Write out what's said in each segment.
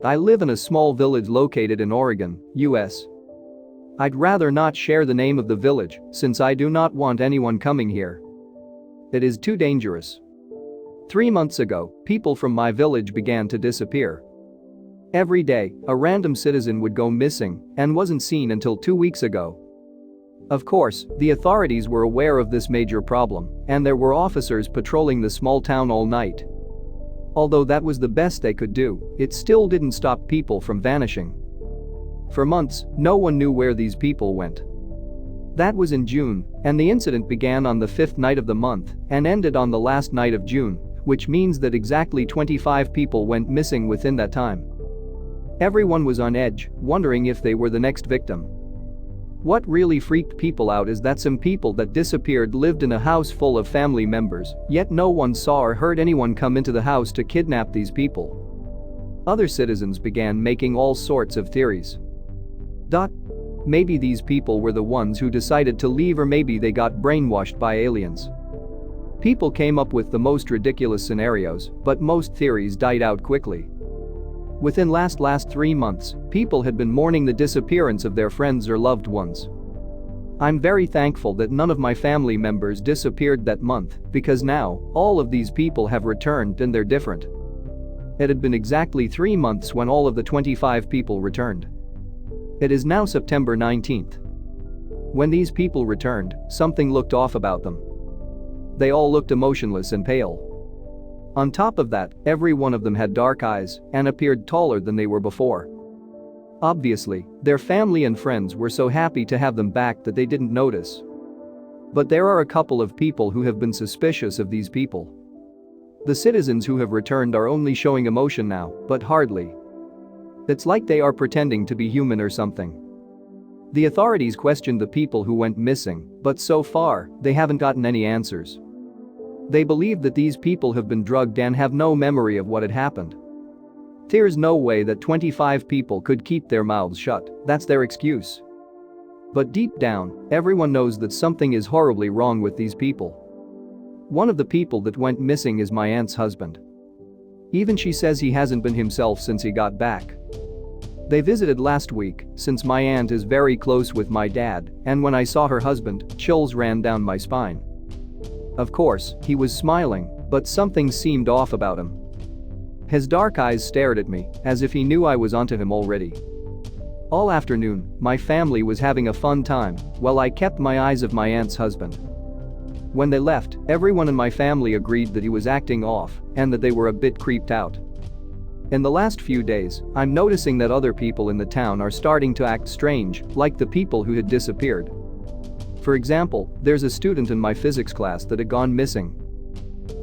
I live in a small village located in Oregon, US. I'd rather not share the name of the village since I do not want anyone coming here. It is too dangerous. 3 months ago, people from my village began to disappear. Every day, a random citizen would go missing and wasn't seen until 2 weeks ago. Of course, the authorities were aware of this major problem, and there were officers patrolling the small town all night. Although that was the best they could do, it still didn't stop people from vanishing. For months, no one knew where these people went. That was in June, and the incident began on the 5th night of the month and ended on the last night of June, which means that exactly 25 people went missing within that time. Everyone was on edge, wondering if they were the next victim. What really freaked people out is that some people that disappeared lived in a house full of family members, yet no one saw or heard anyone come into the house to kidnap these people. Other citizens began making all sorts of theories. Maybe these people were the ones who decided to leave, or maybe they got brainwashed by aliens. People came up with the most ridiculous scenarios, but most theories died out quickly. Within last 3 months, people had been mourning the disappearance of their friends or loved ones. I'm very thankful that none of my family members disappeared that month, because now, all of these people have returned and they're different. It had been exactly 3 months when all of the 25 people returned. It is now September 19th. When these people returned, something looked off about them. They all looked emotionless and pale. On top of that, every one of them had dark eyes and appeared taller than they were before. Obviously, their family and friends were so happy to have them back that they didn't notice. But there are a couple of people who have been suspicious of these people. The citizens who have returned are only showing emotion now, but hardly. It's like they are pretending to be human or something. The authorities questioned the people who went missing, but so far, they haven't gotten any answers. They believe that these people have been drugged and have no memory of what had happened. There's no way that 25 people could keep their mouths shut, that's their excuse. But deep down, everyone knows that something is horribly wrong with these people. One of the people that went missing is my aunt's husband. Even she says he hasn't been himself since he got back. They visited last week, since my aunt is very close with my dad, and when I saw her husband, chills ran down my spine. Of course, he was smiling, but something seemed off about him. His dark eyes stared at me, as if he knew I was onto him already. All afternoon, my family was having a fun time, while I kept my eyes off my aunt's husband. When they left, everyone in my family agreed that he was acting off and that they were a bit creeped out. In the last few days, I'm noticing that other people in the town are starting to act strange, like the people who had disappeared. For example, there's a student in my physics class that had gone missing.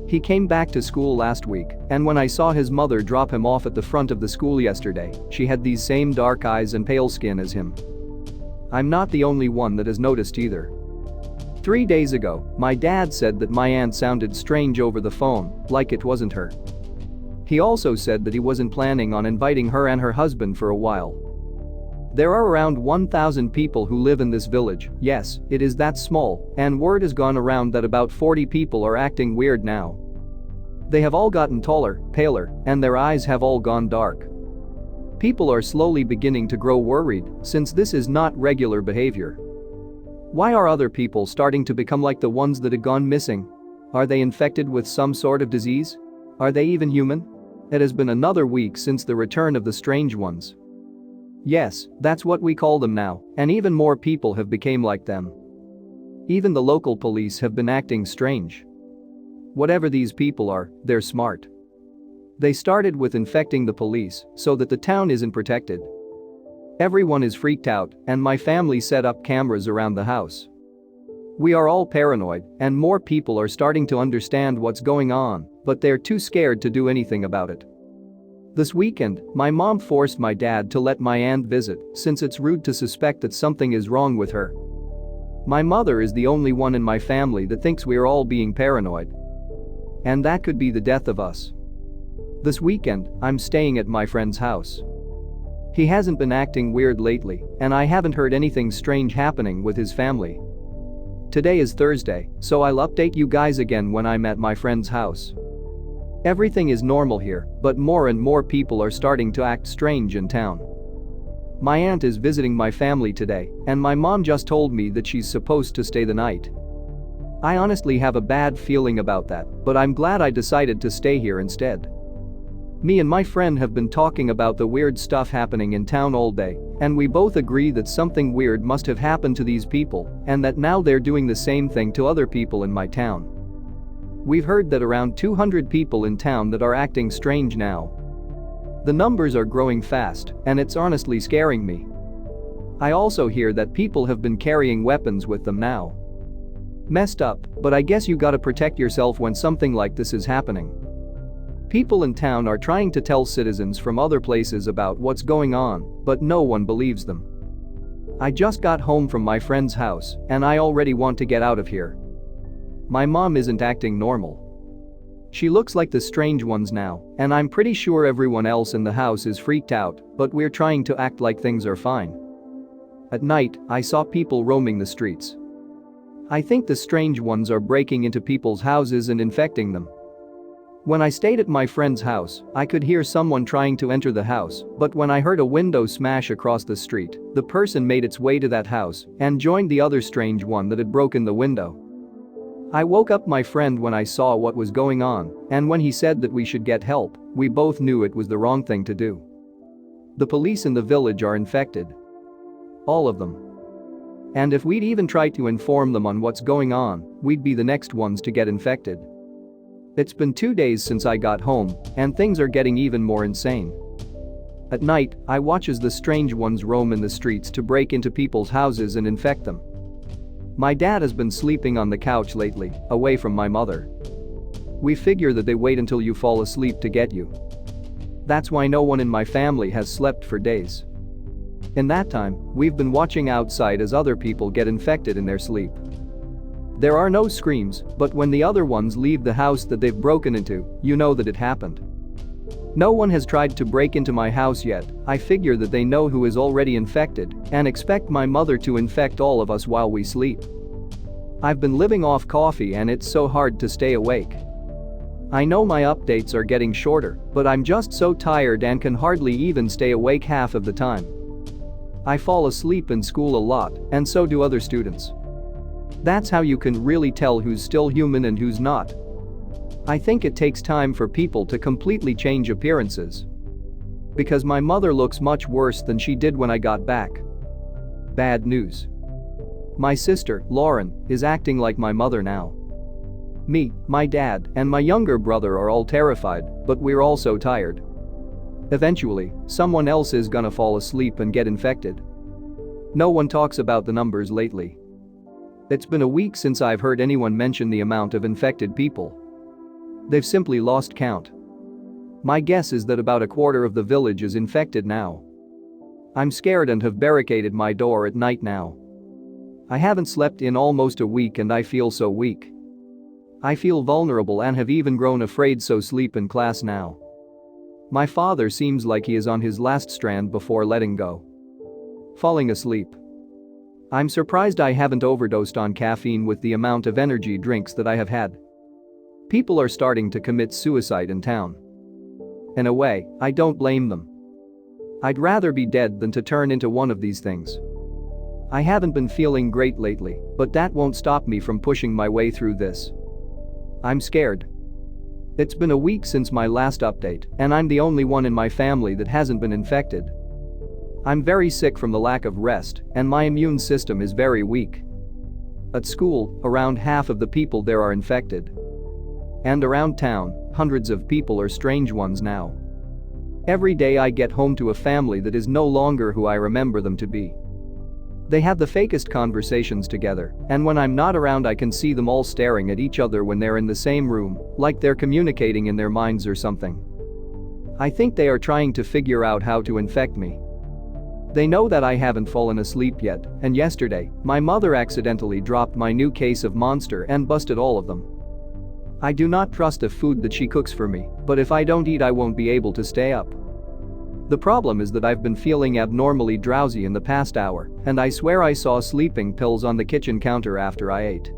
He came back to school last week, and when I saw his mother drop him off at the front of the school yesterday, she had these same dark eyes and pale skin as him. I'm not the only one that has noticed either. 3 days ago, my dad said that my aunt sounded strange over the phone, like it wasn't her. He also said that he wasn't planning on inviting her and her husband for a while. There are around 1,000 people who live in this village, yes, it is that small, and word has gone around that about 40 people are acting weird now. They have all gotten taller, paler, and their eyes have all gone dark. People are slowly beginning to grow worried, since this is not regular behavior. Why are other people starting to become like the ones that had gone missing? Are they infected with some sort of disease? Are they even human? It has been another week since the return of the strange ones. Yes, that's what we call them now, and even more people have become like them. Even the local police have been acting strange. Whatever these people are, they're smart. They started with infecting the police so that the town isn't protected. Everyone is freaked out, and my family set up cameras around the house. We are all paranoid, and more people are starting to understand what's going on, but they're too scared to do anything about it. This weekend, my mom forced my dad to let my aunt visit since it's rude to suspect that something is wrong with her. My mother is the only one in my family that thinks we're all being paranoid. And that could be the death of us. This weekend, I'm staying at my friend's house. He hasn't been acting weird lately, and I haven't heard anything strange happening with his family. Today is Thursday, so I'll update you guys again when I'm at my friend's house. Everything is normal here, but more and more people are starting to act strange in town. My aunt is visiting my family today, and my mom just told me that she's supposed to stay the night. I honestly have a bad feeling about that, but I'm glad I decided to stay here instead. Me and my friend have been talking about the weird stuff happening in town all day, and we both agree that something weird must have happened to these people, and that now they're doing the same thing to other people in my town. We've heard that around 200 people in town that are acting strange now. The numbers are growing fast, and it's honestly scaring me. I also hear that people have been carrying weapons with them now. Messed up, but I guess you gotta protect yourself when something like this is happening. People in town are trying to tell citizens from other places about what's going on, but no one believes them. I just got home from my friend's house, and I already want to get out of here. My mom isn't acting normal. She looks like the strange ones now, and I'm pretty sure everyone else in the house is freaked out, but we're trying to act like things are fine. At night, I saw people roaming the streets. I think the strange ones are breaking into people's houses and infecting them. When I stayed at my friend's house, I could hear someone trying to enter the house, but when I heard a window smash across the street, the person made its way to that house and joined the other strange one that had broken the window. I woke up my friend when I saw what was going on, and when he said that we should get help, we both knew it was the wrong thing to do. The police in the village are infected. All of them. And if we'd even try to inform them on what's going on, we'd be the next ones to get infected. It's been 2 days since I got home, and things are getting even more insane. At night, I watch as the strange ones roam in the streets to break into people's houses and infect them. My dad has been sleeping on the couch lately, away from my mother. We figure that they wait until you fall asleep to get you. That's why no one in my family has slept for days. In that time, we've been watching outside as other people get infected in their sleep. There are no screams, but when the other ones leave the house that they've broken into, you know that it happened. No one has tried to break into my house yet. I figure that they know who is already infected and expect my mother to infect all of us while we sleep. I've been living off coffee and it's so hard to stay awake. I know my updates are getting shorter, but I'm just so tired and can hardly even stay awake half of the time. I fall asleep in school a lot, and so do other students. That's how you can really tell who's still human and who's not. I think it takes time for people to completely change appearances. Because my mother looks much worse than she did when I got back. Bad news. My sister, Lauren, is acting like my mother now. Me, my dad, and my younger brother are all terrified, but we're all so tired. Eventually, someone else is gonna fall asleep and get infected. No one talks about the numbers lately. It's been a week since I've heard anyone mention the amount of infected people. They've simply lost count. My guess is that about a quarter of the village is infected now. I'm scared and have barricaded my door at night now. I haven't slept in almost a week and I feel so weak. I feel vulnerable and have even grown afraid, so sleep in class now. My father seems like he is on his last strand before letting go. Falling asleep. I'm surprised I haven't overdosed on caffeine with the amount of energy drinks that I have had. People are starting to commit suicide in town. In a way, I don't blame them. I'd rather be dead than to turn into one of these things. I haven't been feeling great lately, but that won't stop me from pushing my way through this. I'm scared. It's been a week since my last update, and I'm the only one in my family that hasn't been infected. I'm very sick from the lack of rest, and my immune system is very weak. At school, around half of the people there are infected. And around town, hundreds of people are strange ones now. Every day I get home to a family that is no longer who I remember them to be. They have the fakest conversations together, and when I'm not around I can see them all staring at each other when they're in the same room, like they're communicating in their minds or something. I think they are trying to figure out how to infect me. They know that I haven't fallen asleep yet, and yesterday, my mother accidentally dropped my new case of Monster and busted all of them. I do not trust the food that she cooks for me, but if I don't eat I won't be able to stay up. The problem is that I've been feeling abnormally drowsy in the past hour, and I swear I saw sleeping pills on the kitchen counter after I ate.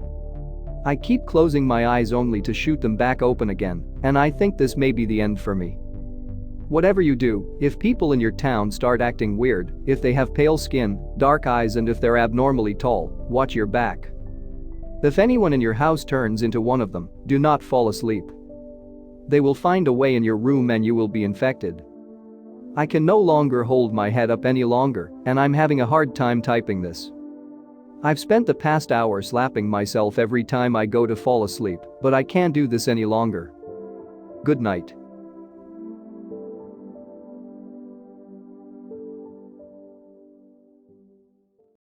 I keep closing my eyes only to shoot them back open again, And I think this may be the end for me. Whatever you do, if people in your town start acting weird, if they have pale skin, dark eyes, and if they're abnormally tall, watch your back. If anyone in your house turns into one of them, do not fall asleep. They will find a way in your room and you will be infected. I can no longer hold my head up any longer, and I'm having a hard time typing this. I've spent the past hour slapping myself every time I go to fall asleep, but I can't do this any longer. Good night.